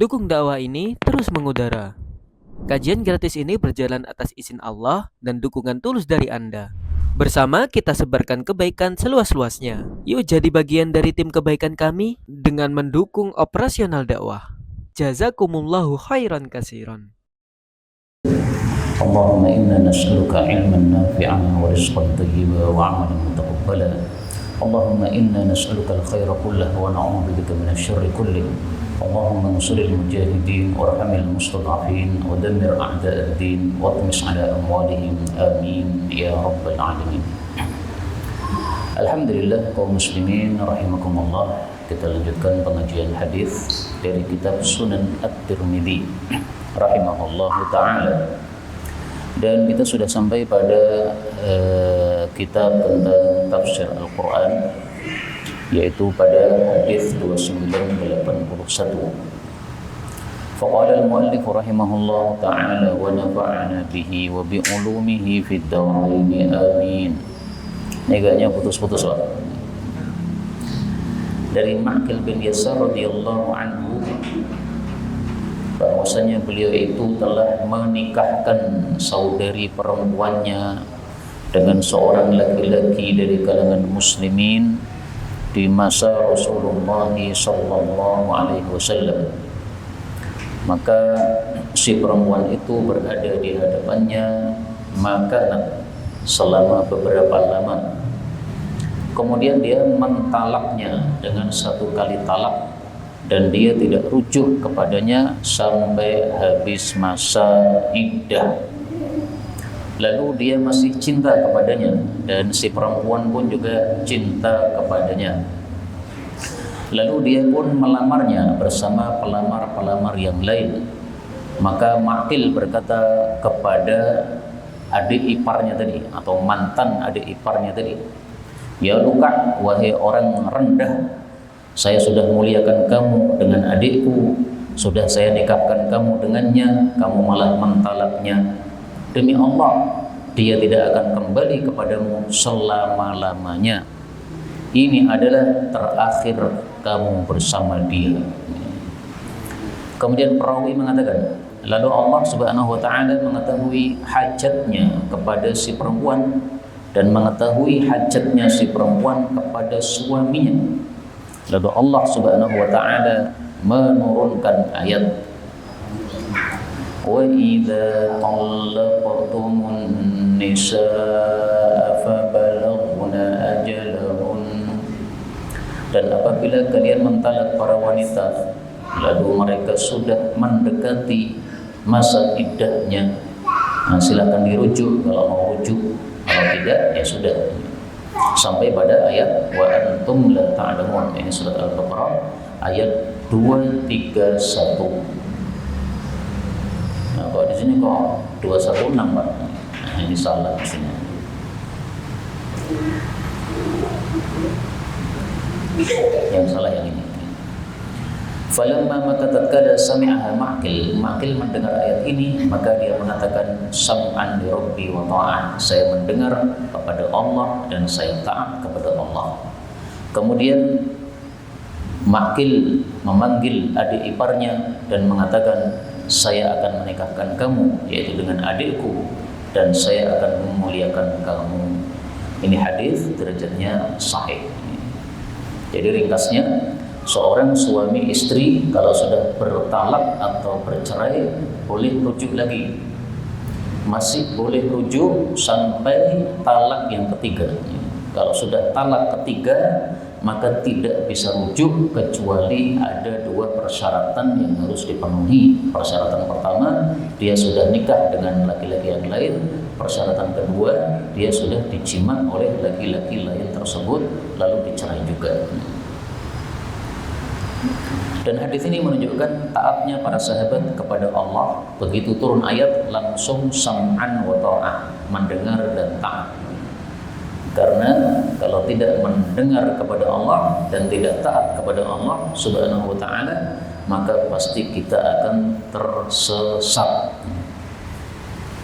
Dukung dakwah ini terus mengudara. Kajian gratis ini berjalan atas izin Allah dan dukungan tulus dari Anda. Bersama kita sebarkan kebaikan seluas-luasnya. Yuk jadi bagian dari tim kebaikan kami dengan mendukung operasional dakwah. Jazakumullahu khairan kasiran. اللهم إنا نسألك علما نافعا ورزقا طيبا وعملا متقبلا اللهم إنا نسألك الخير كله ونعوذ بك من الشر كله اللهم انصر المجاهدين وارحم المستضعفين ودمر أعداء الدين واطمس على أموالهم آمين يا رب العالمين. Alhamdulillah kaum muslimin rahimakumullah, kita lanjutkan pengajian hadis dari kitab Sunan At-Tirmidzi rahimahullahu taala. Dan kita sudah sampai pada kitab tentang tafsir Al-Quran, yaitu pada hadis 2981. Faqala al-muallif rahimahullah ta'ala wa nafa'ana bihi wa bi'ulumihi fid darain amin. Neganya putus-putus Pak. Dari Ma'qil bin Yasar radhiyallahu anhu, bahwasanya beliau itu telah menikahkan saudari perempuannya dengan seorang laki-laki dari kalangan muslimin di masa Rasulullah sallallahu alaihi wasallam. Maka si perempuan itu berada di hadapannya maka selama beberapa lama. Kemudian dia mentalaknya dengan satu kali talak, dan dia tidak rujuk kepadanya sampai habis masa iddah. Lalu dia masih cinta kepadanya, dan si perempuan pun juga cinta kepadanya. Lalu dia pun melamarnya bersama pelamar-pelamar yang lain. Maka Ma'qil berkata kepada adik iparnya tadi, atau mantan adik iparnya tadi, "Ya Luka, wahai orang rendah, saya sudah muliakan kamu dengan adikku, sudah saya nikahkan kamu dengannya, kamu malah mentalaknya. Demi Allah, dia tidak akan kembali kepadamu selama-lamanya. Ini adalah terakhir kamu bersama dia." Kemudian perawi mengatakan, lalu Allah Subhanahu wa taala mengetahui hajatnya kepada si perempuan dan mengetahui hajatnya si perempuan kepada suaminya. Lalu Allah Subhanahu wa taala menurunkan ayat, "Wa idza talaqtumun nisaa fabalaghna ajalahun." Dan apabila kalian mentalak para wanita lalu mereka sudah mendekati masa iddahnya, silakan dirujuk kalau mau rujuk, kalau tidak ya sudah. Sampai pada ayat wa antum la ta'lamun. Ini surat Al-Baqarah ayat 231. Nah, kalau di sini kok 216 Pak. Nah, ini salah maksudnya. Yang salah yang ini. Falamma maka tatkala sami'aha Ma'qil mendengar ayat ini, maka dia mengatakan, sam'an li rabbi wa ta'ah, saya mendengar kepada Allah dan saya taat kepada Allah. Kemudian Ma'qil memanggil adik iparnya dan mengatakan, saya akan menikahkan kamu, yaitu dengan adikku, dan saya akan memuliakan kamu. Ini hadis derajatnya sahih. Jadi ringkasnya, seorang suami istri kalau sudah bertalak atau bercerai boleh rujuk lagi, masih boleh rujuk sampai talak yang ketiga. Kalau sudah talak ketiga maka tidak bisa rujuk kecuali ada dua persyaratan yang harus dipenuhi. Persyaratan pertama, dia sudah nikah dengan laki-laki yang lain. Persyaratan kedua, dia sudah dicimak oleh laki-laki lain tersebut lalu dicerai juga. Dan hadis ini menunjukkan taatnya para sahabat kepada Allah. Begitu turun ayat langsung sam'an wa ta'ah, mendengar dan taat. Karena kalau tidak mendengar kepada Allah dan tidak taat kepada Allah Subhanahu wa taala, maka pasti kita akan tersesat.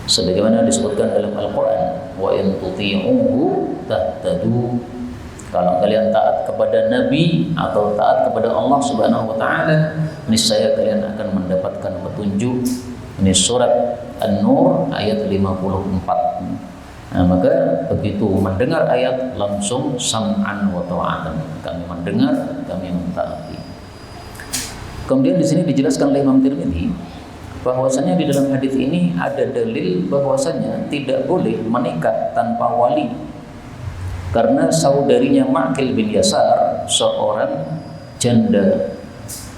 Sebagaimana disebutkan dalam Al-Qur'an, wa in tuti'uhu tahtadu. Kalau kalian taat kepada Nabi atau taat kepada Allah Subhanahu wa taala, niscaya kalian akan mendapatkan petunjuk. Ini surat An-Nur ayat 54. Nah, maka begitu mendengar ayat langsung sam'an wa ta'atan. Kami mendengar, kami mentaati. Kemudian di sini dijelaskan oleh Imam Tirmidzi bahwasanya di dalam hadis ini ada dalil bahwasanya tidak boleh menikah tanpa wali. Karena saudarinya Ma'qil bin Yasar seorang janda,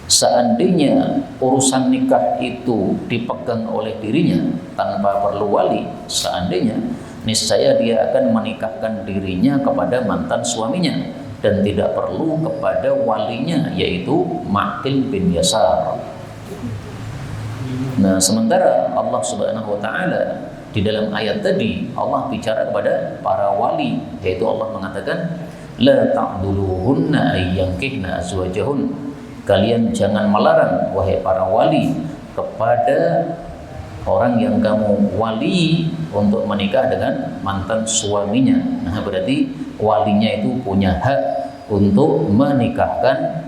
seandainya urusan nikah itu dipegang oleh dirinya tanpa perlu wali, seandainya, niscaya dia akan menikahkan dirinya kepada mantan suaminya dan tidak perlu kepada walinya, yaitu Ma'qil bin Yasar. Nah, sementara Allah Subhanahu wa taala di dalam ayat tadi Allah bicara kepada para wali, yaitu Allah mengatakan la ta'duluhunna ayyankihna azwajahun. Kalian jangan melarang wahai para wali kepada orang yang kamu wali untuk menikah dengan mantan suaminya. Nah, berarti walinya itu punya hak untuk menikahkan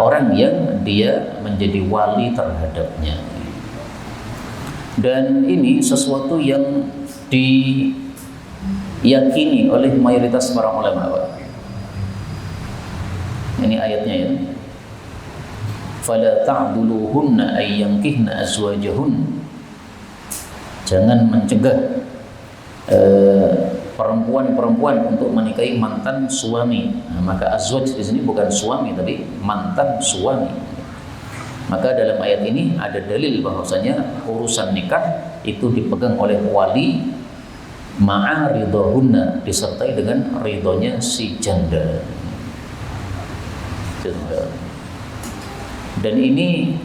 orang yang dia menjadi wali terhadapnya. Dan ini sesuatu yang diyakini oleh mayoritas para ulama. Ini ayatnya ya. Fala ta'duluhunna ayyankihna azwajahun. Jangan mencegah perempuan-perempuan untuk menikahi mantan suami. Nah, maka azwaj di sini bukan suami tapi mantan suami. Maka dalam ayat ini ada dalil bahwasanya urusan nikah itu dipegang oleh wali ma'a ridhahunna, disertai dengan ridhonya si janda. Dan ini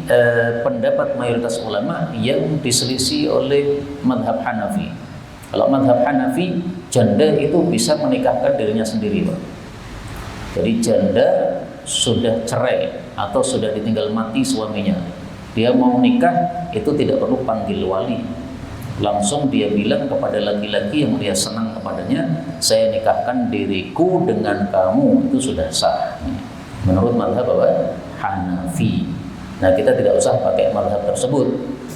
pendapat mayoritas ulama yang diselisih oleh madhab Hanafi. Kalau madhab Hanafi, janda itu bisa menikahkan dirinya sendiri, Pak. Jadi janda sudah cerai atau sudah ditinggal mati suaminya, dia mau nikah itu tidak perlu panggil wali, langsung dia bilang kepada laki-laki yang dia senang kepadanya, saya nikahkan diriku dengan kamu, itu sudah sah menurut mazhab Hanafi. Nah, kita tidak usah pakai mazhab tersebut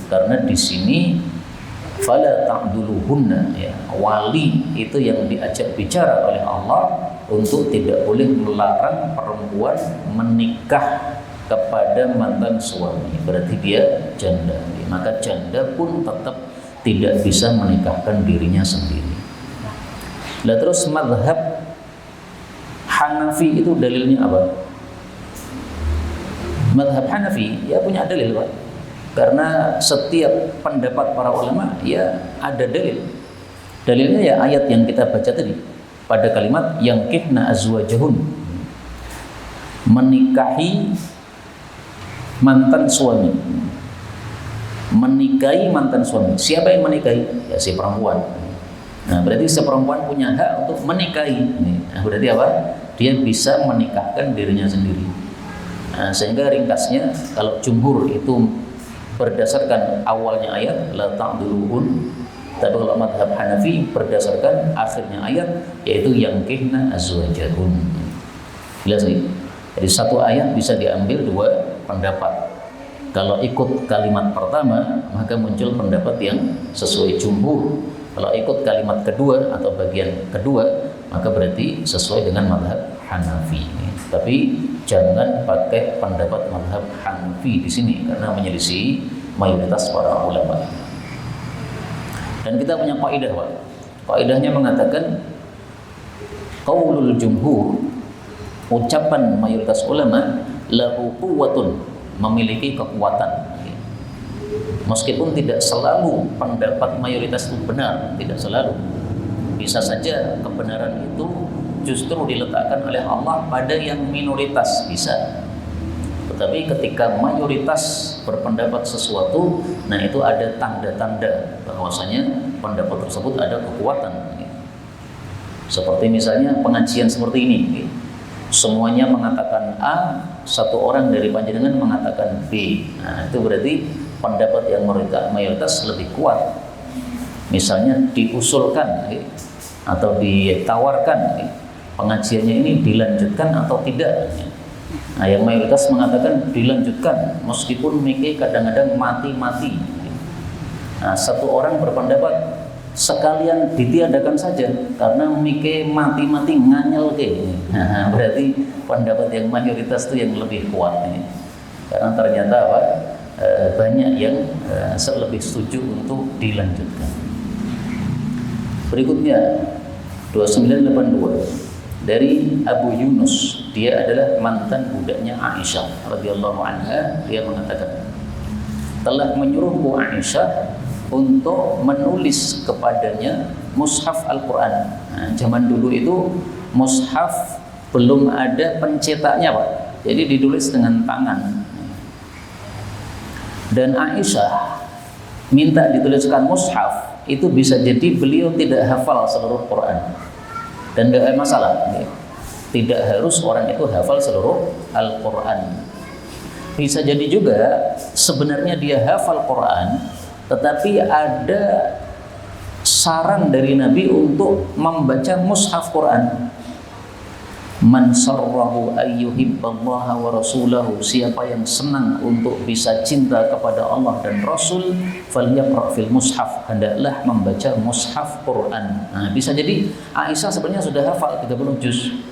karena di sini fala ta'duluhunna, ya, wali itu yang diajak bicara oleh Allah untuk tidak boleh melarang perempuan menikah kepada mantan suami, berarti dia janda. Maka janda pun tetap tidak bisa menikahkan dirinya sendiri. Nah, terus mazhab Hanafi itu dalilnya apa? Mazhab Hanafi ya punya dalil, Pak. Karena setiap pendapat para ulama ya ada dalil. Dalilnya ya ayat yang kita baca tadi pada kalimat yang kihna azwajahun, menikahi mantan suami. Menikahi mantan suami. Siapa yang menikahi? Ya si perempuan. Nah, berarti si perempuan punya hak untuk menikahi. Nah, berarti apa? Dia bisa menikahkan dirinya sendiri. Nah, sehingga ringkasnya kalau jumhur itu berdasarkan awalnya ayat la ta'duluhun, tapi kalau madhab Hanafi berdasarkan akhirnya ayat yaitu yang kihna azwajahun. Jelas nih. Jadi satu ayat bisa diambil dua pendapat. Kalau ikut kalimat pertama maka muncul pendapat yang sesuai jumhur. Kalau ikut kalimat kedua atau bagian kedua maka berarti sesuai dengan madhab Hanafi. Tapi jangan pakai pendapat mazhab Hanafi di sini karena menyelisih mayoritas para ulama. Dan kita punya kaidah, Pak. Kaidahnya mengatakan qaulul jumhur, ucapan mayoritas ulama, lahu quwwatun, memiliki kekuatan. Meskipun tidak selalu pendapat mayoritas itu benar, tidak selalu. Bisa saja kebenaran itu justru diletakkan oleh Allah pada yang minoritas, bisa. Tetapi ketika mayoritas berpendapat sesuatu, nah itu ada tanda-tanda bahwasanya pendapat tersebut ada kekuatan. Seperti misalnya pengajian seperti ini, semuanya mengatakan A, satu orang dari panjenengan mengatakan B. Nah, itu berarti pendapat yang mayoritas lebih kuat. Misalnya diusulkan atau ditawarkan pengajiannya ini dilanjutkan atau tidak. Nah, yang mayoritas mengatakan dilanjutkan meskipun mike kadang-kadang mati-mati. Nah, satu orang berpendapat sekalian ditiadakan saja karena mike mati-mati nganyel ke. Nah, berarti pendapat yang mayoritas itu yang lebih kuat nih. Karena ternyata apa? Banyak yang lebih setuju untuk dilanjutkan. Berikutnya 2982 dari Abu Yunus, dia adalah mantan budaknya Aisyah radhiyallahu anha. Dia mengatakan telah menyuruhku Aisyah untuk menulis kepadanya mushaf Al-Quran. Nah, zaman dulu itu mushaf belum ada pencetaknya, Pak. Jadi ditulis dengan tangan. Dan Aisyah minta dituliskan mushaf, itu bisa jadi beliau tidak hafal seluruh Quran. Dan tidak masalah, tidak harus orang itu hafal seluruh Al-Quran. Bisa jadi juga sebenarnya dia hafal Quran, tetapi ada saran dari Nabi untuk membaca mushaf Quran. Man sarrahu ayyuhibballaha wa rasulahu, siapa yang senang untuk bisa cinta kepada Allah dan Rasul, falyaqra fil mushaf, hendaklah membaca mushaf Quran. Nah, bisa jadi Aisyah sebenarnya sudah hafal 30 juz,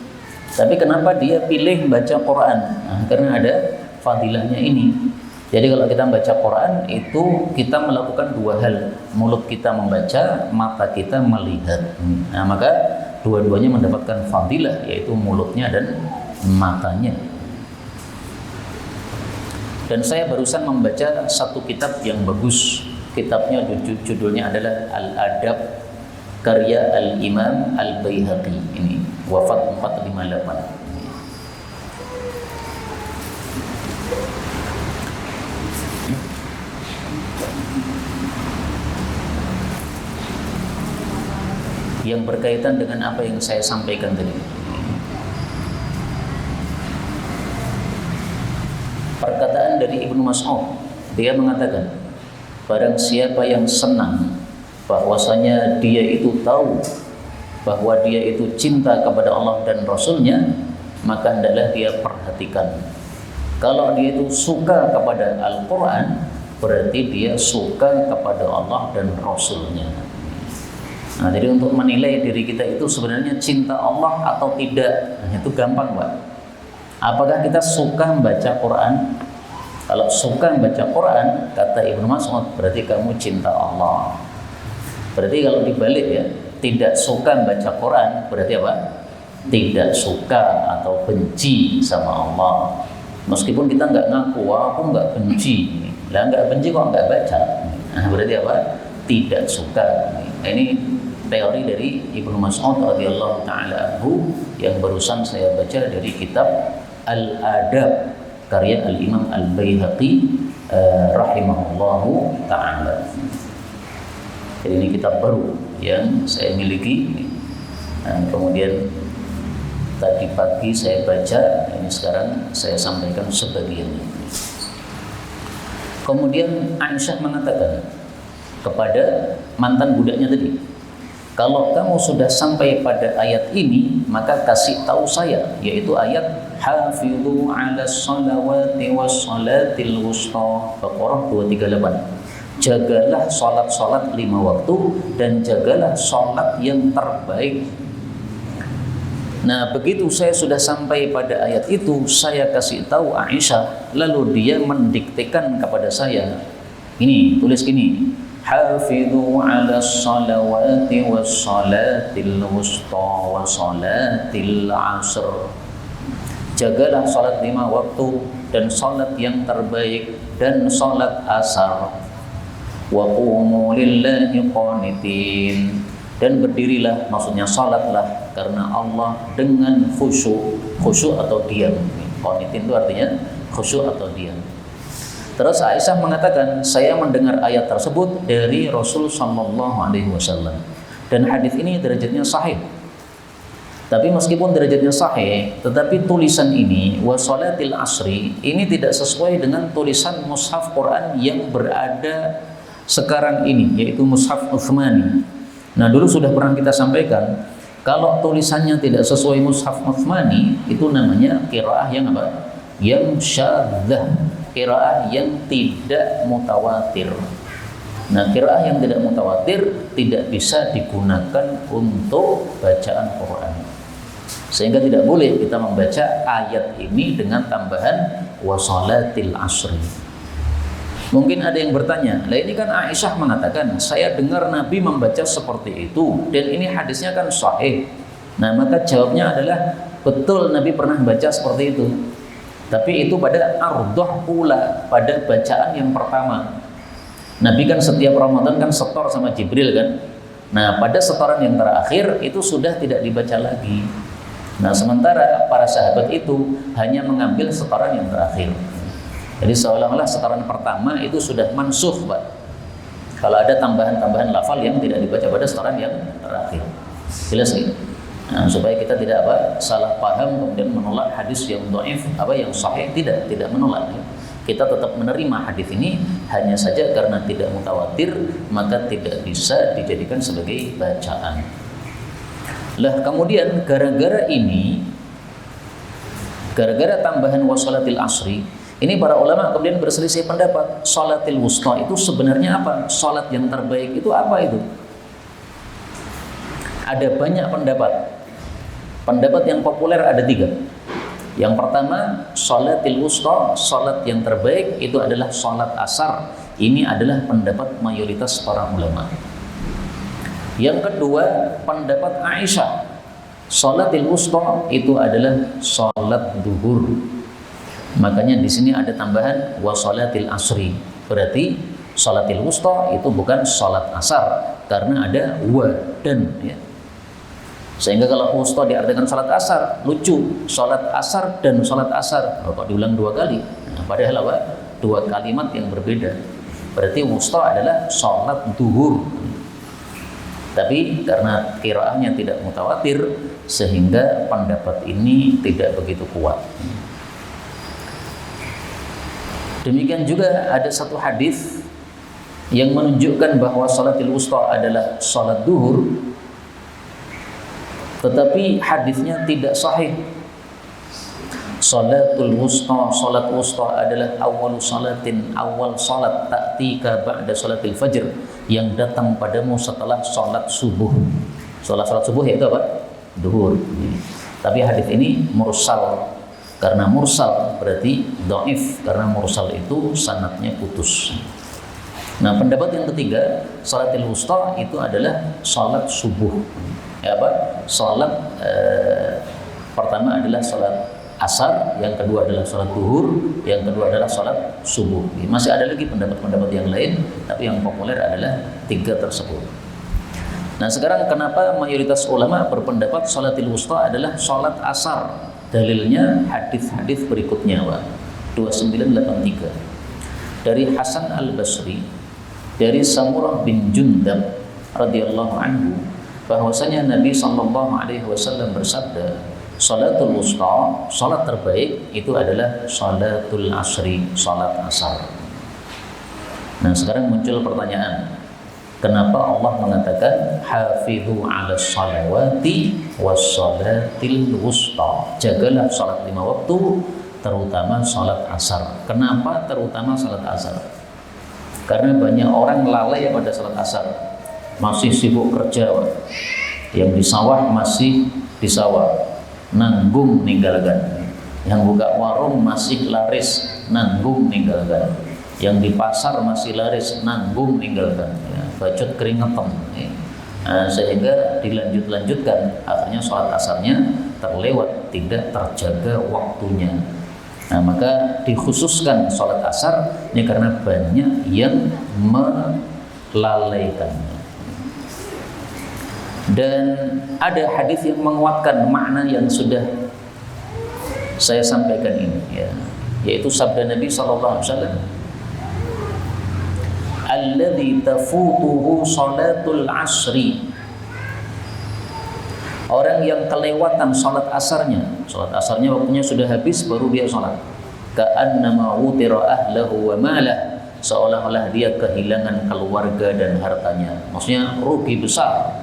tapi kenapa dia pilih baca Quran? Nah, karena ada fadilahnya ini. Jadi kalau kita baca Quran itu kita melakukan dua hal, mulut kita membaca, mata kita melihat. Nah, maka dua-duanya mendapatkan fadilah, yaitu mulutnya dan matanya. Dan saya barusan membaca satu kitab yang bagus. Kitabnya judulnya adalah Al-Adab, karya Al-Imam Al-Baihaqi. Ini wafat 458. Yang berkaitan dengan apa yang saya sampaikan tadi. Perkataan dari Ibnu Mas'ud, dia mengatakan, barang siapa yang senang bahwasanya dia itu tahu bahwa dia itu cinta kepada Allah dan Rasulnya, maka hendaklah dia perhatikan. Kalau dia itu suka kepada Al-Quran, berarti dia suka kepada Allah dan Rasulnya. Nah, jadi untuk menilai diri kita itu sebenarnya cinta Allah atau tidak, nah, itu gampang, Pak. Apakah kita suka membaca Quran? Kalau suka membaca Quran, kata Ibnu Mas'ud, berarti kamu cinta Allah. Berarti kalau dibalik ya, tidak suka membaca Quran, berarti apa? Tidak suka atau benci sama Allah. Meskipun kita nggak ngaku, aku nggak benci. Lah nggak benci kok nggak baca? Nah, berarti apa? Tidak suka. Nah, ini teori dari Ibnu Mas'ud radhiyallahu taala anhu yang barusan saya baca dari kitab Al-Adab karya Al-Imam Al-Baihaqi rahimahullahu taala. Jadi ini kitab baru yang saya miliki. Dan kemudian tadi pagi saya baca, ini sekarang saya sampaikan sebagian. Kemudian Aisyah mengatakan kepada mantan budaknya tadi, kalau kamu sudah sampai pada ayat ini, maka kasih tahu saya, yaitu ayat Hafidhu 'alas salawati was salatil wusta, Baqarah 238. Jagalah salat-salat 5 waktu dan jagalah salat yang terbaik. Nah, begitu saya sudah sampai pada ayat itu, saya kasih tahu Aisyah, lalu dia mendiktekan kepada saya. Ini, tulis gini. Hafidhu 'alas salawati was salatil wusta wa salatil 'asr. Jagalah salat 5 waktu dan salat yang terbaik dan salat asar. Wa qumu lillahi qanitin. Dan berdirilah, maksudnya salatlah karena Allah dengan khusyuk. Khusyuk atau diam. Qanitin itu artinya khusyuk atau diam. Terus Aisyah mengatakan, saya mendengar ayat tersebut dari Rasul sallallahu alaihi wasallam. Dan hadis ini derajatnya sahih. Tapi meskipun derajatnya sahih, tetapi tulisan ini wasalatil asri ini tidak sesuai dengan tulisan mushaf Quran yang berada sekarang ini, yaitu mushaf Utsmani. Nah, dulu sudah pernah kita sampaikan Kalau tulisannya tidak sesuai mushaf Utsmani, itu namanya qiraah yang apa? Yang syadzah, qiraah yang tidak mutawatir. Nah, qiraah yang tidak mutawatir tidak bisa digunakan untuk bacaan Quran. Sehingga tidak boleh kita membaca ayat ini dengan tambahan wasalatil asri. Mungkin ada yang bertanya, lah ini kan Aisyah mengatakan, saya dengar Nabi membaca seperti itu, dan ini hadisnya kan sahih. Nah, maka jawabnya adalah, betul Nabi pernah baca seperti itu. Tapi itu pada ardhah ula, pada bacaan yang pertama. Nabi kan setiap Ramadan kan setor sama Jibril kan. Nah, pada setoran yang terakhir itu sudah tidak dibaca lagi. Nah, sementara para sahabat itu hanya mengambil setoran yang terakhir. Jadi seolah-olah setoran pertama itu sudah mansuh, Pak. Kalau ada tambahan-tambahan lafal yang tidak dibaca pada setoran yang terakhir. Jelas gitu. Nah, supaya kita tidak salah paham kemudian menolak hadis yang dhaif, yang sahih, tidak menolak. Kita tetap menerima hadis ini, hanya saja karena tidak mutawatir maka tidak bisa dijadikan sebagai bacaan. Lah kemudian gara-gara tambahan wasalatil asri, ini para ulama kemudian berselisih pendapat, salatil wusta itu sebenarnya apa? Salat yang terbaik itu apa itu? Ada banyak pendapat. Pendapat yang populer ada 3. Yang pertama, salatil wusta, salat yang terbaik itu adalah salat asar. Ini adalah pendapat mayoritas para ulama. Yang kedua, pendapat Aisyah, salatil wusta itu adalah salat duhur. Makanya di sini ada tambahan wasalatil asri. Berarti salatil wusta itu bukan salat asar karena ada wa dan ya. Sehingga kalau wusta diartikan salat asar, lucu. Salat asar dan salat asar kok diulang 2 kali. Nah, padahal 2 kalimat yang berbeda. Berarti wusta adalah salat duhur. Tapi karena qiraahnya tidak mutawatir sehingga pendapat ini tidak begitu kuat. Demikian juga ada satu hadis yang menunjukkan bahwa salatil wusta adalah salat duhur, tetapi hadisnya tidak sahih. Salatul wusta, salat wusta adalah awal salat ta'tika ba'da salatil fajr, yang datang padamu setelah salat subuh. Salat subuh yaitu apa? Duhur. Tapi hadis ini mursal. Karena mursal berarti dhaif, karena mursal itu sanadnya putus. Nah, pendapat yang ketiga, salatil wusta itu adalah salat subuh. Salat pertama adalah salat asar, yang kedua adalah salat duhur, yang kedua adalah salat subuh. Masih ada lagi pendapat-pendapat yang lain, tapi yang populer adalah 3 tersebut. Nah, sekarang kenapa mayoritas ulama berpendapat salatil wusta adalah salat asar? Dalilnya hadis-hadis berikutnya, 2983 dari Hasan Al-Basri, dari Samurah bin Jundab radhiyallahu anhu, bahwasanya Nabi sallallahu alaihi wasallam bersabda, salatul wusta, salat terbaik itu adalah salatul asri, salat asar. Nah, sekarang muncul pertanyaan, kenapa Allah mengatakan hafidhu 'alas salawati wassalatil wusta? Jagalah salat 5 waktu, terutama salat asar. Kenapa terutama salat asar? Karena banyak orang lalai pada salat asar. Masih sibuk kerja, yang di sawah masih di sawah, nanggung ninggalkan. Yang buka warung masih laris, nanggung ninggalkan. Yang di pasar masih laris, nanggung ninggalkan. Bacot keringetan, sehingga dilanjutkan, akhirnya sholat asarnya terlewat, tidak terjaga waktunya. Nah, maka dikhususkan sholat asar ini karena banyak yang melalaikannya. Dan ada hadis yang menguatkan makna yang sudah saya sampaikan ini, yaitu sabda Nabi SAW, alladzi tafutuhu salatul asri, orang yang kelewatan salat asarnya waktunya sudah habis baru dia salat, ka'annama wutira ahlahu wa malah, seolah-olah dia kehilangan keluarga dan hartanya, maksudnya rugi besar.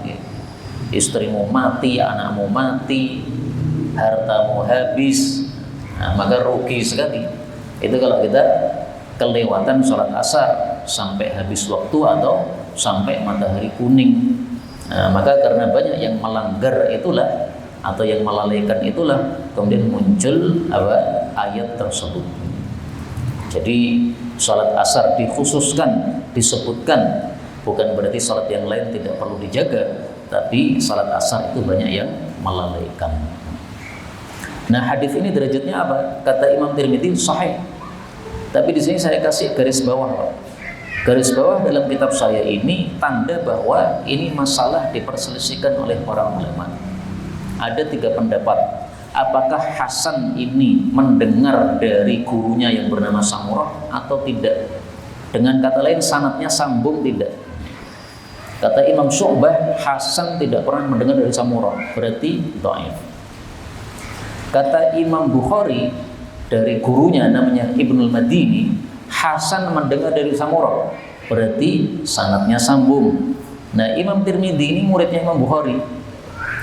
istrimu mati, anakmu mati, hartamu habis, nah, maka rugi sekali. Itu kalau kita kelewatan sholat asar sampai habis waktu atau sampai matahari kuning. Nah, maka karena banyak yang melanggar itulah atau yang melalaikan itulah kemudian muncul ayat tersebut. Jadi sholat asar dikhususkan, disebutkan, bukan berarti sholat yang lain tidak perlu dijaga, tapi sholat asar itu banyak yang melalaikan. Nah, hadis ini derajatnya apa? Kata Imam Tirmidzi sahih. Tapi di sini saya kasih garis bawah, Pak. Garis bawah dalam kitab saya ini tanda bahwa ini masalah diperselisihkan oleh para ulama. Ada 3 pendapat. Apakah Hasan ini mendengar dari gurunya yang bernama Samurah atau tidak? Dengan kata lain, sanadnya sambung tidak? Kata Imam Syu'bah, Hasan tidak pernah mendengar dari Samurah, berarti dhaif. Kata Imam Bukhari, dari gurunya namanya Ibnul Madini, Hasan mendengar dari Samurah, berarti sanadnya sambung. Nah, Imam Tirmidzi ini muridnya Imam Bukhari,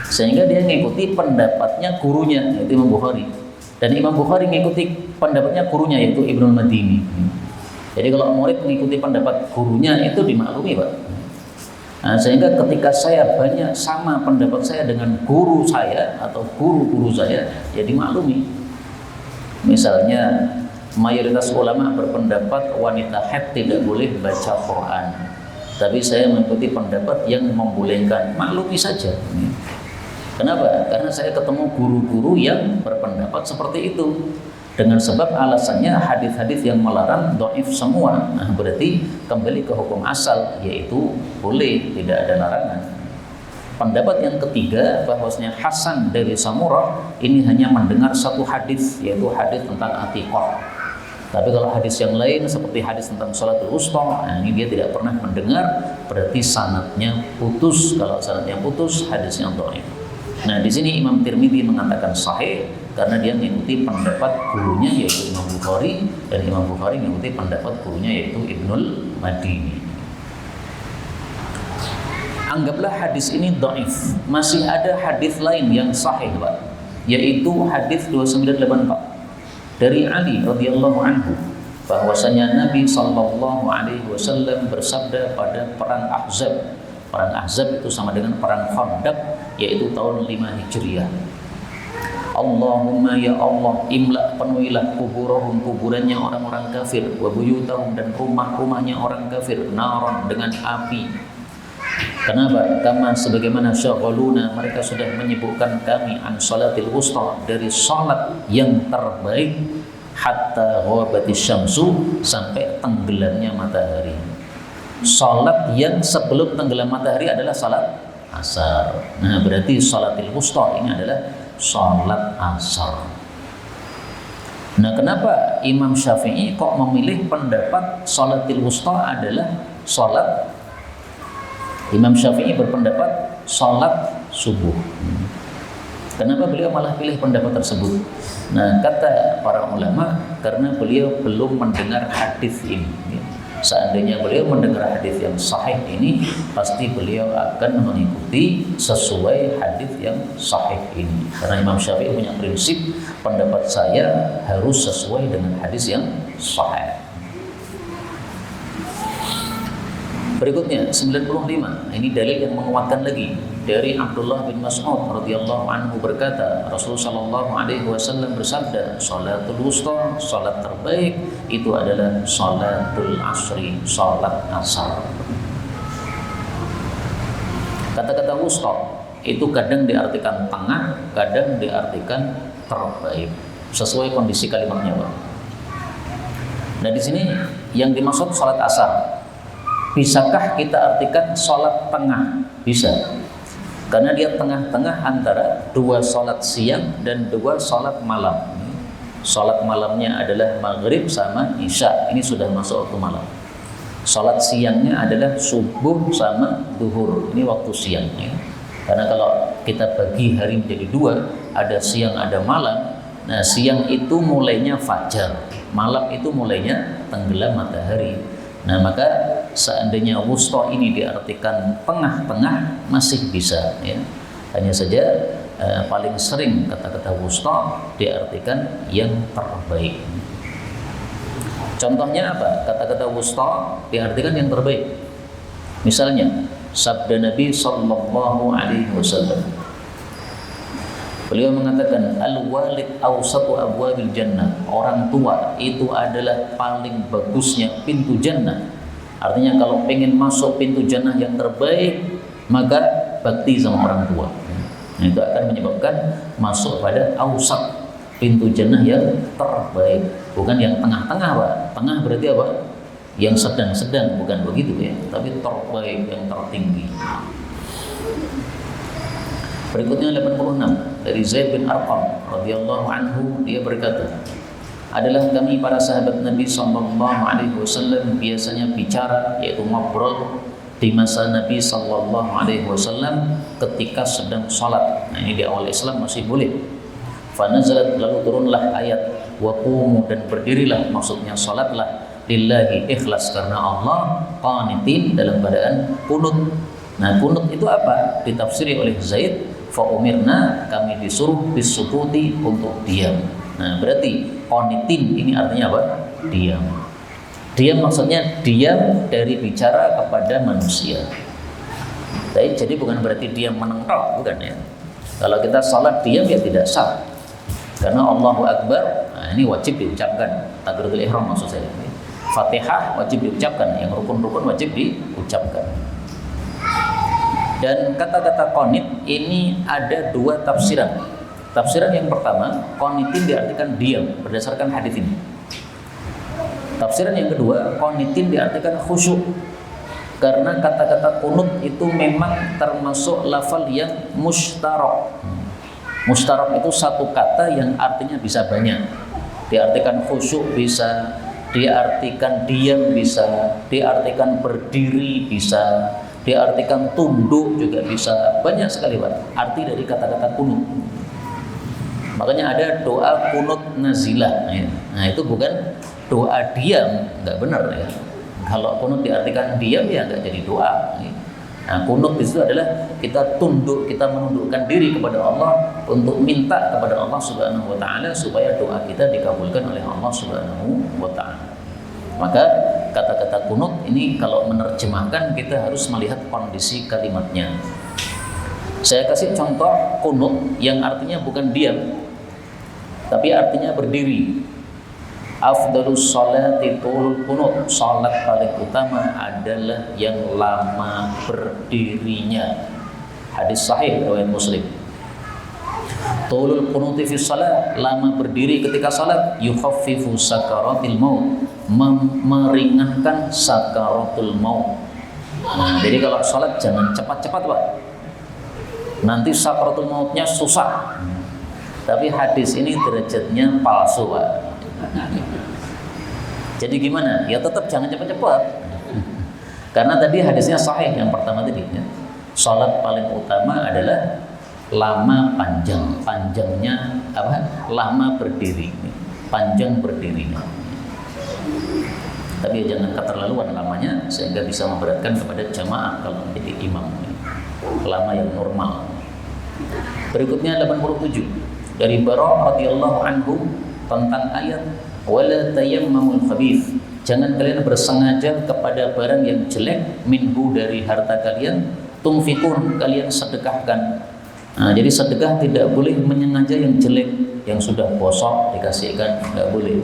sehingga dia mengikuti pendapatnya gurunya, yaitu Imam Bukhari. Dan Imam Bukhari mengikuti pendapatnya gurunya, yaitu Ibnul Madini. Jadi kalau murid mengikuti pendapat gurunya itu dimaklumi, Pak. Nah, sehingga ketika saya banyak sama pendapat saya dengan guru saya atau guru-guru saya, ya dimaklumi. Misalnya mayoritas ulama berpendapat wanita haid tidak boleh baca Quran, tapi saya mengikuti pendapat yang membolehkan, maklumi saja. Kenapa? Karena saya ketemu guru-guru yang berpendapat seperti itu. Dengan sebab alasannya hadis-hadis yang melarang dhaif semua. Nah, berarti kembali ke hukum asal, yaitu boleh, tidak ada larangan. Pendapat yang ketiga, bahwasanya Hasan dari Samurah ini hanya mendengar satu hadis, yaitu hadis tentang atiqah. Tapi kalau hadis yang lain seperti hadis tentang sholatul wusta, nah ini dia tidak pernah mendengar, berarti sanadnya putus. Kalau sanadnya putus, hadisnya dhaif. Nah, di sini Imam Tirmidzi mengatakan sahih karena dia mengikuti pendapat gurunya, yaitu Imam Bukhari, dan Imam Bukhari mengikuti pendapat gurunya, yaitu Ibnul Madini. Anggaplah hadis ini dhaif. Masih ada hadis lain yang sahih, Pak, yaitu hadis 2984 dari Ali radhiyallahu anhu, bahwasanya Nabi sallallahu alaihi wasallam bersabda pada perang Ahzab. Perang Ahzab itu sama dengan perang Khandaq, yaitu tahun 5 Hijriah. Allahumma ya Allah, imla, penuhilah kuburahum, kuburannya orang-orang kafir, wa buyutahum, dan rumah-rumahnya orang kafir, naron, dengan api. Kenapa? Kama, sebagaimana syaghaluna, mereka sudah menyibukkan kami an salatil wusta, dari salat yang terbaik, hatta ghabatis syamsu, sampai tenggelamnya matahari. Salat yang sebelum tenggelam matahari adalah salat asar. Nah, berarti salatil wusta ini adalah salat asar. Nah, kenapa Imam Syafi'i kok memilih pendapat salatil wusta adalah salat? Imam Syafi'i berpendapat salat subuh. Kenapa beliau malah pilih pendapat tersebut? Nah, kata para ulama, karena beliau belum mendengar hadis ini. Seandainya beliau mendengar hadis yang sahih ini, pasti beliau akan mengikuti sesuai hadis yang sahih ini. Karena Imam Syafi'i punya prinsip, pendapat saya harus sesuai dengan hadis yang sahih. Berikutnya 95. Ini dalil yang menguatkan lagi dari Abdullah bin Mas'ud radhiyallahu anhu berkata, Rasulullah sallallahu alaihi wasallam bersabda, salatul wusta, salat terbaik itu adalah salatul asri, salat asar. Kata-kata wusta itu kadang diartikan tengah, kadang diartikan terbaik, sesuai kondisi kalimatnya, Pak. Nah, di sini yang dimaksud salat asar. Bisakah kita artikan sholat tengah? Bisa, karena dia tengah-tengah antara 2 sholat siang dan 2 sholat malam. Sholat malamnya adalah maghrib sama isya, ini sudah masuk waktu malam. Sholat siangnya adalah subuh sama duhur, ini waktu siang. Karena kalau kita bagi hari menjadi 2, ada siang ada malam. Nah, siang itu mulainya fajar, malam itu mulainya tenggelam matahari. Nah, maka seandainya wusta ini diartikan tengah-tengah masih bisa ya. Hanya saja paling sering kata-kata wusta diartikan yang terbaik. Contohnya apa? Kata-kata wusta diartikan yang terbaik. Misalnya sabda Nabi sallallahu alaihi wasallam. Beliau mengatakan al-walid awsatu abwabil jannah. Orang tua itu adalah paling bagusnya pintu jannah. Artinya kalau pengen masuk pintu jannah yang terbaik, maka bakti sama orang tua. Nah, itu akan menyebabkan masuk pada awsat, pintu jannah yang terbaik, bukan yang tengah-tengah, Pak. Tengah berarti apa? Yang sedang-sedang, bukan begitu ya, tapi terbaik, yang tertinggi. Berikutnya 86 dari Zaid bin Arqam radhiyallahu anhu, dia berkata, adalah kami para sahabat Nabi sallallahu alaihi wasallam biasanya bicara, yaitu ngobrol di masa Nabi sallallahu alaihi wasallam ketika sedang salat. Nah, ini di awal Islam masih boleh. Fanazalat, lalu turunlah ayat wa qumu, dan berdirilah, maksudnya salatlah, lillahi, ikhlas karena Allah, qanitin, dalam keadaan kunut. Nah, kunut itu apa? Ditafsiri oleh Zaid, fa umirna, kami disuruh bisukuti, untuk diam. Nah, berarti qanitin ini artinya apa? Diam. Diam maksudnya diam dari bicara kepada manusia. Jadi bukan berarti diam menengok, bukan ya. Kalau kita salat diam ya tidak sah. Karena Allahu Akbar, nah ini wajib diucapkan. Takbiratul ihram maksud saya. Fatihah wajib diucapkan, yang rukun-rukun wajib diucapkan. Dan kata-kata qanit ini ada dua tafsiran. Tafsiran yang pertama, qanitin diartikan diam berdasarkan hadis ini. Tafsiran yang kedua, qanitin diartikan khusyuk. Karena kata-kata kunut itu memang termasuk lafal yang mustarak. Mustarak itu satu kata yang artinya bisa banyak. Diartikan khusyuk bisa, diartikan diam bisa, diartikan berdiri bisa, diartikan tunduk juga bisa. Banyak sekali Pak arti dari kata-kata kunut. Makanya ada doa kunut nazilah ya. Nah itu bukan doa diam, nggak benar ya. Kalau kunut diartikan diam ya nggak jadi doa ya. Nah kunut itu adalah kita tunduk, kita menundukkan diri kepada Allah untuk minta kepada Allah Subhanahu wa ta'ala supaya doa kita dikabulkan oleh Allah Subhanahu wa ta'ala. Maka kata-kata kunut ini kalau menerjemahkan kita harus melihat kondisi kalimatnya. Saya kasih contoh kunut yang artinya bukan diam, tapi artinya berdiri. Afdalus sholati tulul kunut, salat paling utama adalah yang lama berdirinya. Hadis sahih riwayat Muslim. Tulul kunuti fi shalah, lama berdiri ketika salat, yukhaffifu sakaratil maut, meringankan sakaratul maut. Nah, jadi kalau salat jangan cepat-cepat Pak, nanti sakaratul mautnya susah. Tapi hadis ini derajatnya palsu Pak. Jadi gimana? Ya tetap jangan cepat-cepat. Karena tadi hadisnya sahih yang pertama tadi ya. Salat paling utama adalah lama panjang. Panjangnya apa? Lama berdiri. Panjang berdirinya. Tapi jangan keterlaluan lamanya sehingga bisa memberatkan kepada jamaah kalau menjadi imam. Lama yang normal. Berikutnya 87 dari Bara' radhiyallahu anhu tentang ayat wala tayammamul khabith, jangan kalian bersengaja kepada barang yang jelek minhu dari harta kalian, tumfikun, kalian sedekahkan. Nah, jadi sedekah tidak boleh menyengaja yang jelek, yang sudah bosok dikasihkan, tidak boleh.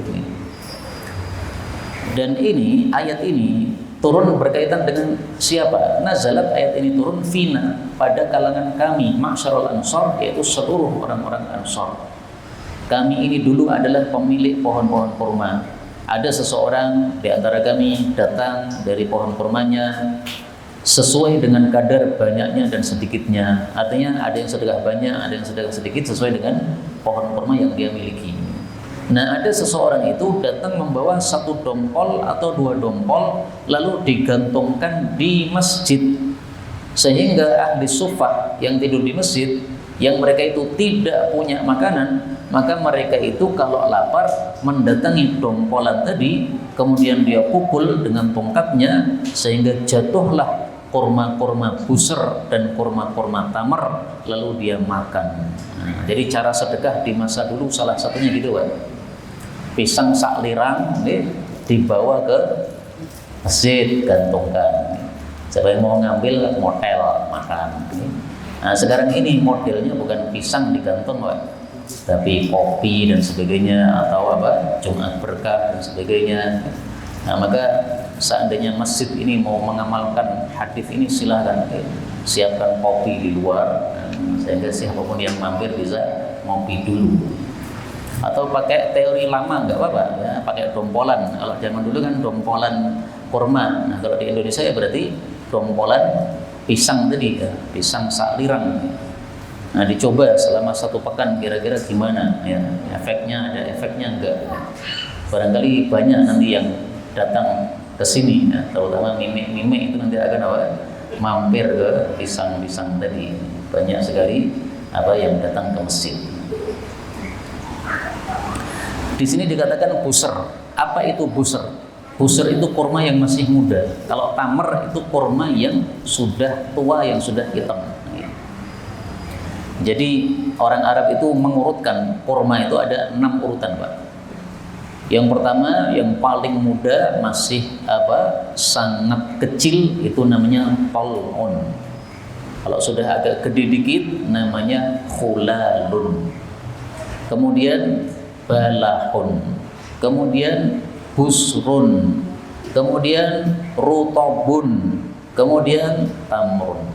Dan ini ayat ini turun berkaitan dengan siapa? Nazalat, ayat ini turun fina, pada kalangan kami ma'syarul ansar, yaitu seluruh orang-orang ansar. Kami ini dulu adalah pemilik pohon-pohon kurma. Ada seseorang di antara kami datang dari pohon kurmanya sesuai dengan kadar banyaknya dan sedikitnya. Artinya ada yang sedekah banyak, ada yang sedekah sedikit sesuai dengan pohon kurma yang dia miliki. Nah, ada seseorang itu datang membawa 1 dompol atau 2 dompol lalu digantungkan di masjid, sehingga ahli sufah yang tidur di masjid yang mereka itu tidak punya makanan, maka mereka itu kalau lapar mendatangi dompolan tadi, kemudian dia pukul dengan tongkatnya sehingga jatuhlah kurma-kurma busur dan kurma-kurma tamar, lalu dia makan. Nah, jadi cara sedekah di masa dulu salah satunya gitu, Pak. Pisang sak lirang dibawa ke masjid, gantungkan. Siapa yang mau ngambil motel makan. Nah, sekarang ini modelnya bukan pisang digantung, Pak, tapi kopi dan sebagainya, atau apa, Jumat berkah dan sebagainya. Nah, maka seandainya masjid ini mau mengamalkan hadis ini, silahkan siapkan kopi di luar, sehingga siapapun yang mampir bisa ngopi dulu. Atau pakai teori lama nggak apa-apa, ya, pakai dompolan. Kalau zaman dulu kan dompolan kurma. Nah, kalau di Indonesia ya berarti dompolan pisang tadi, ya, pisang sak lirang. Nah, dicoba selama 1 pekan kira-kira gimana, ya, efeknya ada, efeknya enggak. Barangkali banyak nanti yang datang ke sini, ya, terutama mime itu nanti akan apa, mampir ke pisang-pisang tadi. Banyak sekali apa yang datang ke masjid. Di sini dikatakan busur. Apa itu busur? Busur itu kurma yang masih muda. Kalau tamar itu kurma yang sudah tua, yang sudah hitam. Jadi orang Arab itu mengurutkan kurma itu ada 6 urutan, Pak. Yang pertama, yang paling muda, masih apa, sangat kecil, itu namanya tal'un. Kalau sudah agak gede dikit namanya khulalun. Kemudian balahun. Kemudian busrun, kemudian rutobun, kemudian tamrun.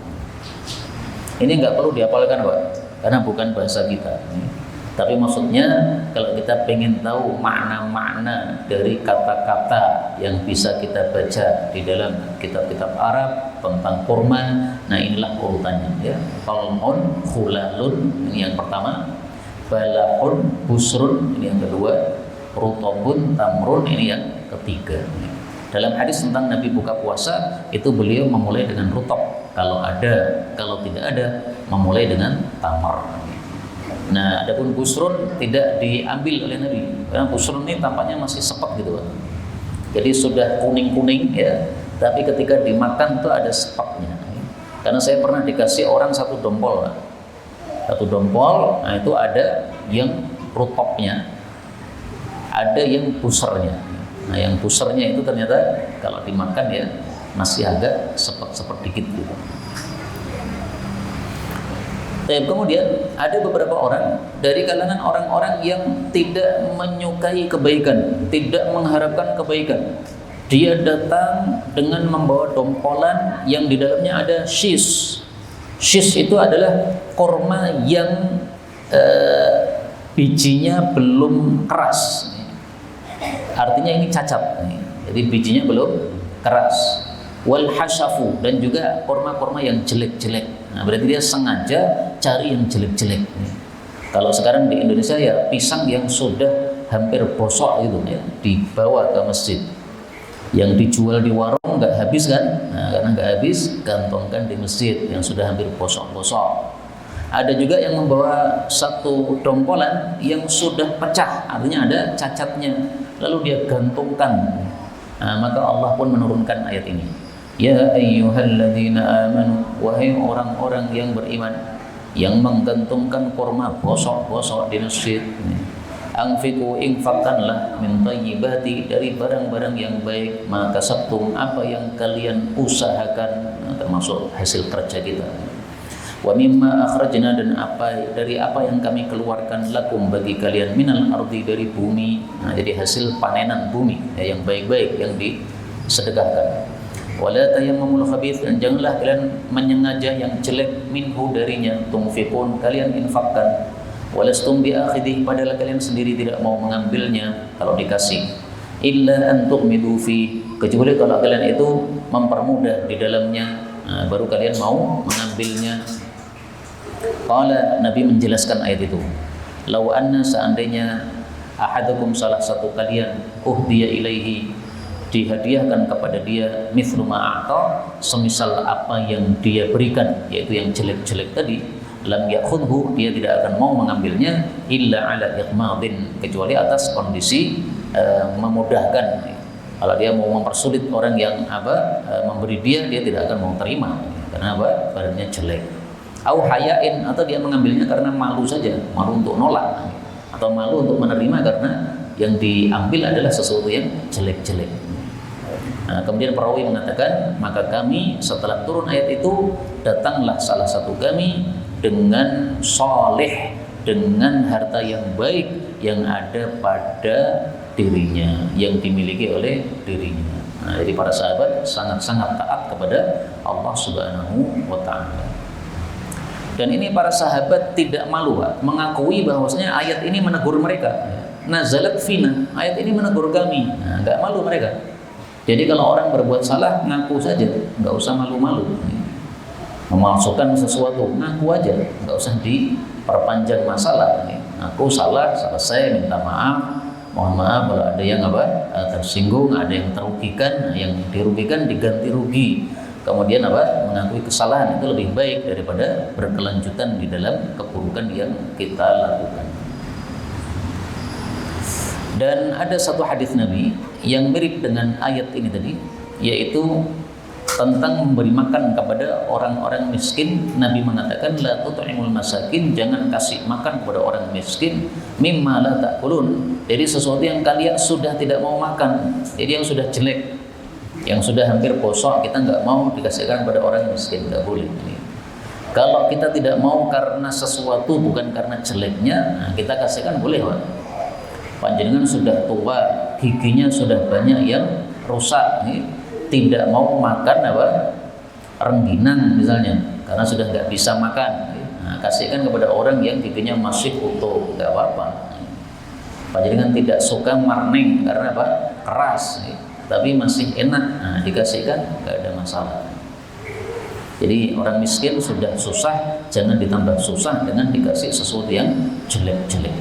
Ini nggak perlu dihafalkan, Pak, karena bukan bahasa kita. Tapi maksudnya kalau kita pengen tahu makna-makna dari kata-kata yang bisa kita baca di dalam kitab-kitab Arab tentang kurma, nah inilah urutannya, ya. Tal'un, khulalun, ini yang pertama. Balahun, busrun, ini yang kedua. Rutobun, tamrun, ini yang ketiga. Dalam hadis tentang Nabi buka puasa itu beliau memulai dengan rutob kalau ada, kalau tidak ada memulai dengan tamar. Nah, adapun busrun tidak diambil oleh Nabi, karena busrun ini tampaknya masih sepet gitu, Pak. Jadi sudah kuning-kuning, ya, tapi ketika dimakan tuh ada sepetnya. Karena saya pernah dikasih orang 1 dompol, Pak. 1 dompol, nah itu ada yang rutobnya, ada yang busernya. Nah, yang busernya itu ternyata kalau dimakan ya masih agak sepet-sepet dikit gitu. Kemudian ada beberapa orang dari kalangan orang-orang yang tidak menyukai kebaikan, tidak mengharapkan kebaikan. Dia datang dengan membawa dompolan yang di dalamnya ada shis. Shis itu adalah kurma yang bijinya belum keras. Artinya ini cacat. Jadi bijinya belum keras. Wal hasyafu, dan juga kurma-kurma yang jelek-jelek. Nah, berarti dia sengaja cari yang jelek-jelek. Kalau sekarang di Indonesia ya pisang yang sudah hampir bosok gitu ya, dibawa ke masjid. Yang dijual di warung nggak habis kan? Nah, karena nggak habis, gantungkan di masjid yang sudah hampir bosok-bosok. Ada juga yang membawa 1 dompolan yang sudah pecah, artinya ada cacatnya, lalu dia gantungkan. Nah, maka Allah pun menurunkan ayat ini. Ya ayyuhalladzina amanu, wahai orang-orang yang beriman yang menggantungkan kurma bosok-bosok di masjid. Anfiqu, infakkanlah, min thayyibati, dari barang-barang yang baik, maka sabtum, apa yang kalian usahakan, termasuk hasil kerja kita. Wa mimma akhrajna, dan apa dari apa yang kami keluarkan, lakum, bagi kalian, minal ardi, dari bumi. Nah, jadi hasil panenan bumi ya, yang baik-baik yang disedekahkan. Wala tayammamul khabith, dan janganlah kalian menyengaja yang jelek, minhu, darinya, tunfiqun, kalian infakkan. Walastum biakhidih, padahal kalian sendiri tidak mau mengambilnya kalau dikasih. Illa an tu'midu fi, kecuali kalau kalian itu mempermudah di dalamnya, nah, baru kalian mau mengambilnya. Qala, Nabi menjelaskan ayat itu. Lau anna, seandainya ahadukum, salah satu kalian, uhdiya ilaihi, dihadiahkan kepada dia, mithlu ma'ata, semisal apa yang dia berikan, yaitu yang jelek-jelek tadi, lam ya'khudhu, dia tidak akan mau mengambilnya illa ala iqmadin, kecuali atas kondisi memudahkan. Kalau dia mau mempersulit orang yang memberi dia tidak akan mau terima karena badannya jelek. Au hayain, atau dia mengambilnya karena malu saja, malu untuk nolak atau malu untuk menerima karena yang diambil adalah sesuatu yang jelek-jelek. Nah, kemudian perawi mengatakan, maka kami setelah turun ayat itu, datanglah salah satu kami dengan soleh, dengan harta yang baik yang ada pada dirinya, yang dimiliki oleh dirinya. Nah, jadi para sahabat sangat-sangat taat kepada Allah Subhanahu wa Ta'ala. Dan ini para sahabat tidak malu mengakui bahwasanya ayat ini menegur mereka. Nazalat fina, ayat ini menegur kami. Nah, nggak malu mereka. Jadi kalau orang berbuat salah, ngaku saja, nggak usah malu-malu. Memasukkan sesuatu, ngaku aja, nggak usah diperpanjang masalah. Aku salah, selesai, minta maaf, mohon maaf kalau ada yang tersinggung, ada yang terugikan, yang dirugikan diganti rugi. Kemudian mengakui kesalahan itu lebih baik daripada berkelanjutan di dalam keburukan yang kita lakukan. Dan ada satu hadis Nabi yang mirip dengan ayat ini tadi, yaitu tentang memberi makan kepada orang-orang miskin. Nabi mengatakan, la tut'imul masakin, jangan kasih makan kepada orang miskin mimma la ta'kulun, jadi sesuatu yang kalian sudah tidak mau makan, jadi yang sudah jelek, yang sudah hampir bosok, kita nggak mau dikasihkan kepada orang miskin, nggak boleh. Kalau kita tidak mau karena sesuatu, bukan karena jeleknya, nah kita kasihkan boleh, Pak. Panjenengan sudah tua, giginya sudah banyak yang rusak, tidak mau makan rengginang misalnya, karena sudah nggak bisa makan. Nah, kasihkan kepada orang yang giginya masih utuh, nggak apa-apa. Panjenengan tidak suka marning karena keras, tapi masih enak, nah dikasihkan, nggak ada masalah. Jadi orang miskin sudah susah, jangan ditambah susah dengan dikasih sesuatu yang jelek-jelek.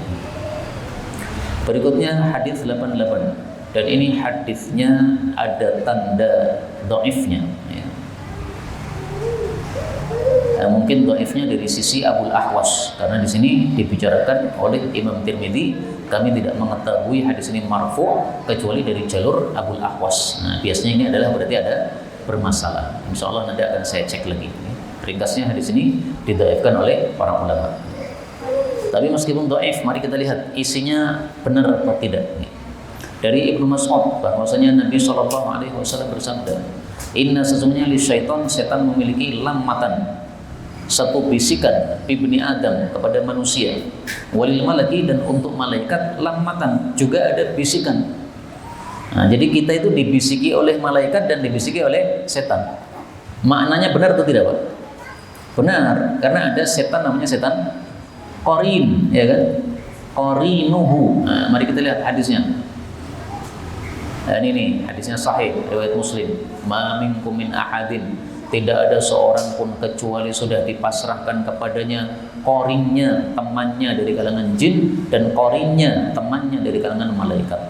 Berikutnya hadis 88, dan ini hadisnya ada tanda dhaifnya, ya. Mungkin dhaifnya dari sisi Abul Ahwas, karena di sini dibicarakan oleh Imam Tirmidzi, kami tidak mengetahui hadis ini marfu kecuali dari jalur Abul Ahwas. Nah, biasanya ini adalah berarti ada bermasalah. Insya Allah nanti akan saya cek lagi. Ringkasnya hadis ini didhaifkan oleh para ulama. Tapi meskipun dhaif, mari kita lihat isinya benar atau tidak. Dari Ibnu Mas'ud bahwasanya Nabi SAW bersabda, inna sesungguhnya li syaitan, setan memiliki lammatan, satu bisikan ibni Adam kepada manusia, walil malaki, dan untuk malaikat lammatan juga ada bisikan. Nah, jadi kita itu dibisiki oleh malaikat dan dibisiki oleh setan. Maknanya benar atau tidak, Pak? Benar, karena ada setan namanya setan qarin, ya kan? Qarinuhu. Nah, mari kita lihat hadisnya. Dan ini hadisnya sahih riwayat Muslim. Ma minkum min ahadin, tidak ada seorang pun kecuali sudah dipasrahkan kepadanya qarinnya, temannya dari kalangan jin, dan qarinnya, temannya dari kalangan malaikat.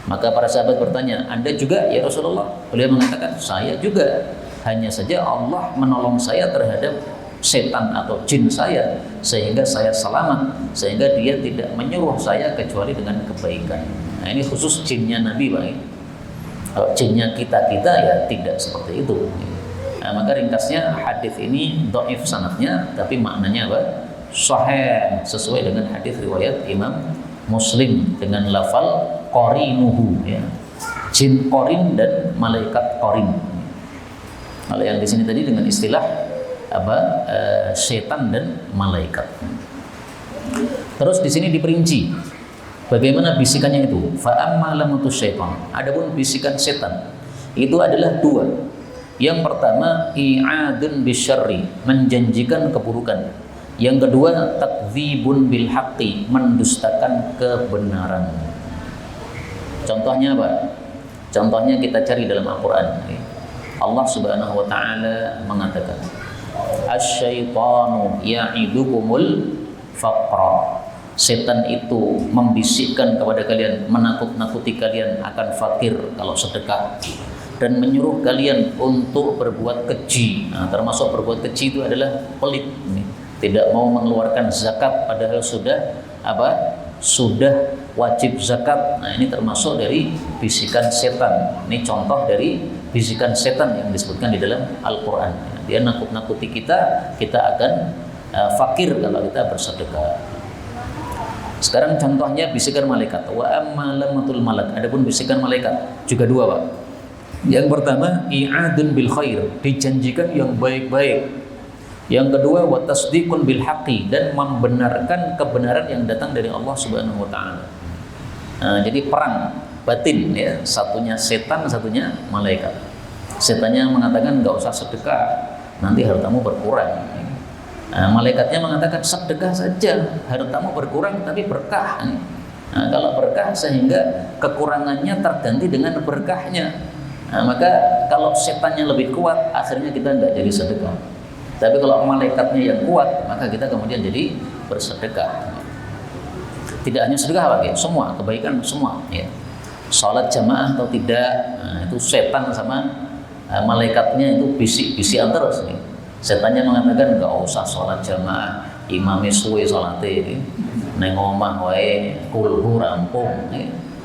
Maka para sahabat bertanya, Anda juga ya Rasulullah? Beliau mengatakan, saya juga. Hanya saja Allah menolong saya terhadap setan atau jin saya, sehingga saya selamat, sehingga dia tidak menyuruh saya kecuali dengan kebaikan. Nah, ini khusus jinnya Nabi, Pak. Kalau jinnya kita ya tidak seperti itu. Nah, maka ringkasnya hadis ini dhaif sanadnya, tapi maknanya apa? Sahih, sesuai dengan hadis riwayat Imam Muslim dengan lafal qarinuhu, ya. Jin qarin dan malaikat qarin. Kalau yang di sini tadi dengan istilah setan dan malaikat. Terus di sini diperinci bagaimana bisikannya itu. Fa amma lamatus syaitan, adapun bisikan setan itu adalah dua. Yang pertama, i'adun bisyarri, menjanjikan keburukan. Yang kedua, takdzibun bil haqqi, mendustakan kebenaran. Contohnya apa? Contohnya kita cari dalam Al-Qur'an. Allah Subhanahu wa taala mengatakan, asyaitanu ya'idukumul faqra, setan itu membisikkan kepada kalian, menakut-nakuti kalian akan fakir kalau sedekah, dan menyuruh kalian untuk berbuat keji. Nah, termasuk berbuat keji itu adalah pelit. tidak mau mengeluarkan zakat padahal sudah sudah wajib zakat. Nah, ini termasuk dari bisikan setan. Ini contoh dari bisikan setan yang disebutkan di dalam Al-Quran. Dia nakut-nakuti kita akan fakir kalau kita bersedekah. Sekarang contohnya bisikan malaikat. Wa amma lamatul malak. Adapun bisikan malaikat juga dua, Pak. Yang pertama, i'adun bil khair, dijanjikan yang baik-baik. Yang kedua, wa tasdiqun bil haqqi, dan membenarkan kebenaran yang datang dari Allah Subhanahu wa taala. Nah, jadi perang batin ya, satunya setan, satunya malaikat. Setannya mengatakan enggak usah sedekah, nanti hartamu berkurang. Nah, malaikatnya mengatakan sedekah saja, hartamu berkurang tapi berkah. Nah, kalau berkah sehingga kekurangannya terganti dengan berkahnya. Nah, maka kalau setannya lebih kuat, akhirnya kita enggak jadi sedekah. Tapi kalau malaikatnya yang kuat, maka kita kemudian jadi bersedekah. Tidak hanya sedekah lagi, semua kebaikan semua. Ya. Salat jamaah atau tidak, nah, itu setan sama malaikatnya itu bisik-bisikan terus. Nih. Setannya mengatakan nggak usah salat jamaah, imamnya suwe salate, neng omah wae kulhu rampung,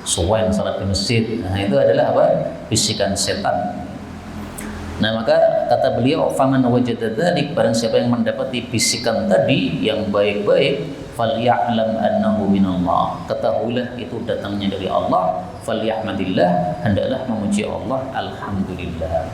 suwen salat di masjid. Nah itu adalah apa? Bisikan setan. Nah maka kata beliau, faman wajada dzalik, barang siapa yang mendapati bisikan tadi yang baik-baik, falya'lam annahu minallah, ketahuilah itu datangnya dari Allah, falyahmadillah, hendaklah memuji Allah, alhamdulillah.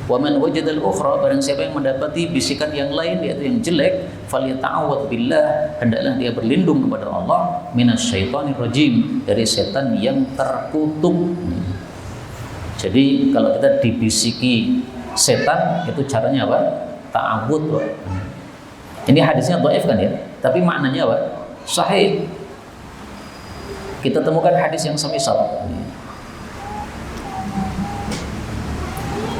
Wa man wajada al-ukhra, barang siapa yang mendapati bisikan yang lain yaitu yang jelek, falyata'awwadz billah, hendaklah dia berlindung kepada Allah, minasyaitonir rajim, dari setan yang terkutuk. Jadi kalau kita dibisiki setan, itu caranya apa? Ta'awud. Ini hadisnya dhaif kan ya, tapi maknanya apa? Sahih. Kita temukan hadis yang semisal.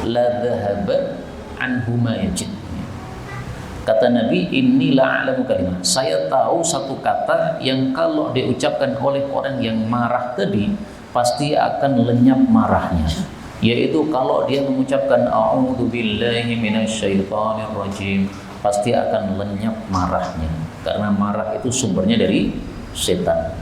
La dhahaba anhuma yajid. Kata Nabi, inilah a'lamu kalimah. Saya tahu satu kata yang kalau diucapkan oleh orang yang marah tadi, pasti akan lenyap marahnya. Yaitu kalau dia mengucapkan a'udzubillahi minasyaitonir rajim, pasti akan lenyap marahnya, karena marah itu sumbernya dari setan.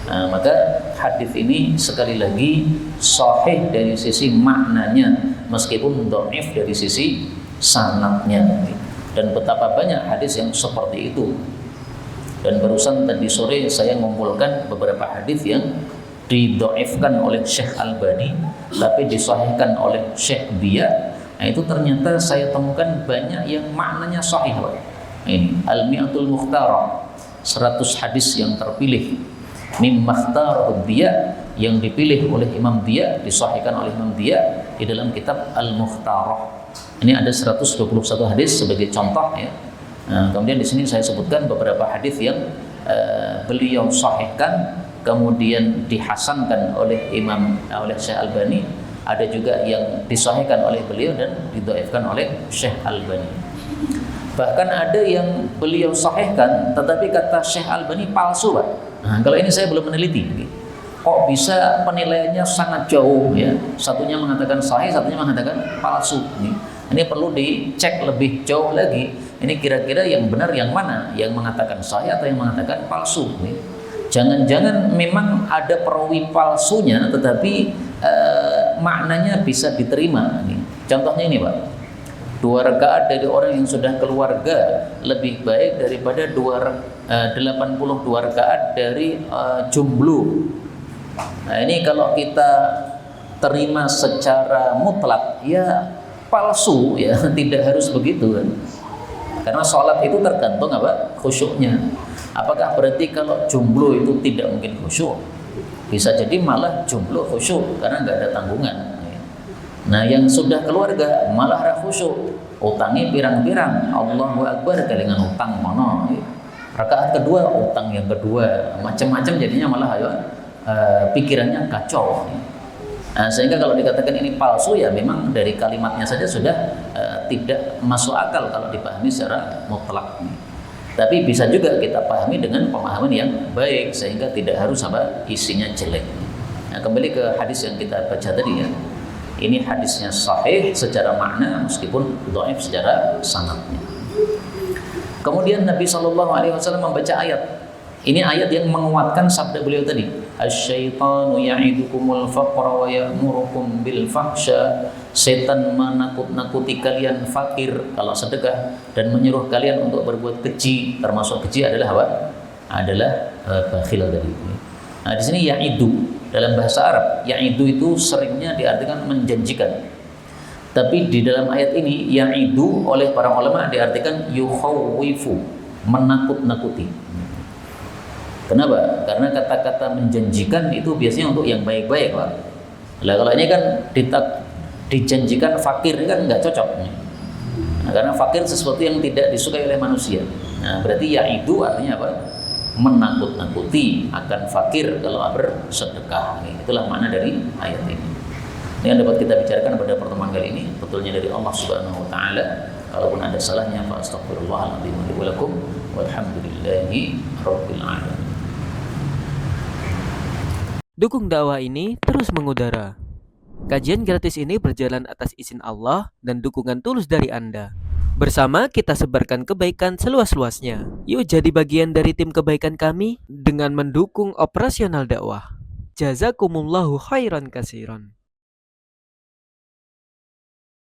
Nah, maka hadis ini sekali lagi sahih dari sisi maknanya, meskipun dhaif dari sisi sanadnya. Dan betapa banyak hadis yang seperti itu. Dan barusan tadi sore saya mengumpulkan beberapa hadis yang didhaifkan oleh Syekh Albani tapi disahihkan oleh Syekh Dia. Nah, itu ternyata saya temukan banyak yang maknanya sahih. Ini Al-Mi'atul Mukhtarah, 100 hadis yang terpilih mimmakhtarah Dia, yang dipilih oleh Imam Dia, disahihkan oleh Imam Dia di dalam kitab Al-Mukhtarah. Ini ada 121 hadis sebagai contoh ya. Nah, kemudian di sini saya sebutkan beberapa hadis yang beliau sahihkan, kemudian dihasankan oleh Syekh Albani, ada juga yang disahihkan oleh beliau dan didhaifkan oleh Syekh Albani. Bahkan ada yang beliau sahihkan tetapi kata Syekh Albani palsu, Pak. Nah, kalau ini saya belum meneliti. Kok bisa penilaiannya sangat jauh ya? Satunya mengatakan sahih, satunya mengatakan palsu. Ini perlu dicek lebih jauh lagi. Ini kira-kira yang benar yang mana? Yang mengatakan sahih atau yang mengatakan palsu? Jangan-jangan memang ada perawi palsunya tetapi maknanya bisa diterima. Contohnya ini, Pak. 2 rakaat dari orang yang sudah keluarga lebih baik daripada 82 rakaat dari jomblo. Nah, ini kalau kita terima secara mutlak ya palsu ya, tidak harus begitu kan. Karena sholat itu tergantung apa? Khusyuknya. Apakah berarti kalau jomblo itu tidak mungkin khusyuk? Bisa jadi malah jomblo khusyuk karena nggak ada tanggungan. Nah, yang sudah keluarga malah ra khusyuk, utangi pirang-pirang, Allahu Akbar kelingan utang mono. Rakaat kedua utang yang kedua, macam-macam jadinya malah pikirannya kacau. Nah, sehingga kalau dikatakan ini palsu ya memang dari kalimatnya saja sudah tidak masuk akal kalau dipahami secara mutlak. Tapi bisa juga kita pahami dengan pemahaman yang baik sehingga tidak harus isinya jelek. Nah, kembali ke hadis yang kita baca tadi ya. Ini hadisnya sahih secara makna meskipun dhaif secara sanadnya. Kemudian Nabi Shallallahu Alaihi Wasallam membaca ayat. Ini ayat yang menguatkan sabda beliau tadi. Asyaitanu ya'idukumul faqra wa ya'murukum bil fahsya. Setan menakut-nakuti kalian fakir kalau sedekah dan menyuruh kalian untuk berbuat keji. Termasuk keji adalah apa? Adalah bakhil tadi. Nah, di sini ya'idu dalam bahasa Arab, ya'idu itu seringnya diartikan menjanjikan. Tapi di dalam ayat ini ya'idu oleh para ulama diartikan yukhawwifu, menakut-nakuti. Kenapa? Karena kata-kata menjanjikan itu biasanya untuk yang baik-baik, Pak. Lah kalau ini kan dijanjikan fakir ini kan nggak cocok. Nah, karena fakir sesuatu yang tidak disukai oleh manusia. Nah, berarti ya'idu artinya apa? Menakut-nakuti akan fakir kalau bersedekah. Itulah makna dari ayat ini. Ini yang dapat kita bicarakan pada pertemuan kali ini. Betulnya dari Allah Subhanahu wa taala. Kalaupun ada salahnya, fa astaghfirullahaladzim wa lakum walhamdulillahi rabbil alamin. Dukung dakwah ini terus mengudara. Kajian gratis ini berjalan atas izin Allah dan dukungan tulus dari Anda. Bersama kita sebarkan kebaikan seluas-luasnya. Yuk jadi bagian dari tim kebaikan kami dengan mendukung operasional dakwah. Jazakumullahu khairan katsiran.